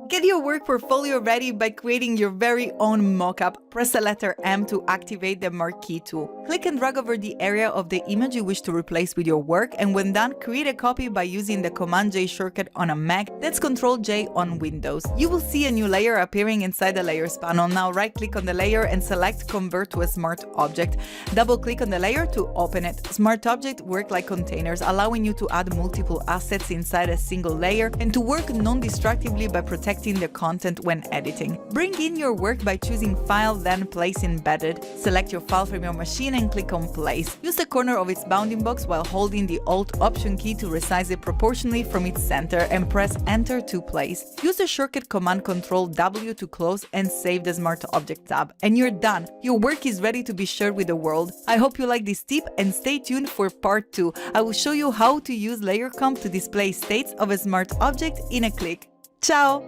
Get your work portfolio ready by creating your very own mockup. Press the letter M to activate the Marquee tool. Click and drag over the area of the image you wish to replace with your work, and when done, create a copy by using the Command-J shortcut on a Mac. That's Ctrl-J on Windows. You will see a new layer appearing inside the Layers panel. Now right-click on the layer and select Convert to a Smart Object. Double-click on the layer to open it. Smart Objects work like containers, allowing you to add multiple assets inside a single layer and to work non-destructively by protecting the content when editing. Bring in your work by choosing File, then Place Embedded. Select your file from your machine and click on Place. Use the corner of its bounding box while holding the Alt-Option key to resize it proportionally from its center and press Enter to place. Use the shortcut Command Ctrl-W to close and save the Smart Object tab. And you're done! Your work is ready to be shared with the world. I hope you like this tip and stay tuned for part 2. I will show you how to use Layer Comp to display states of a smart object in a click. Ciao!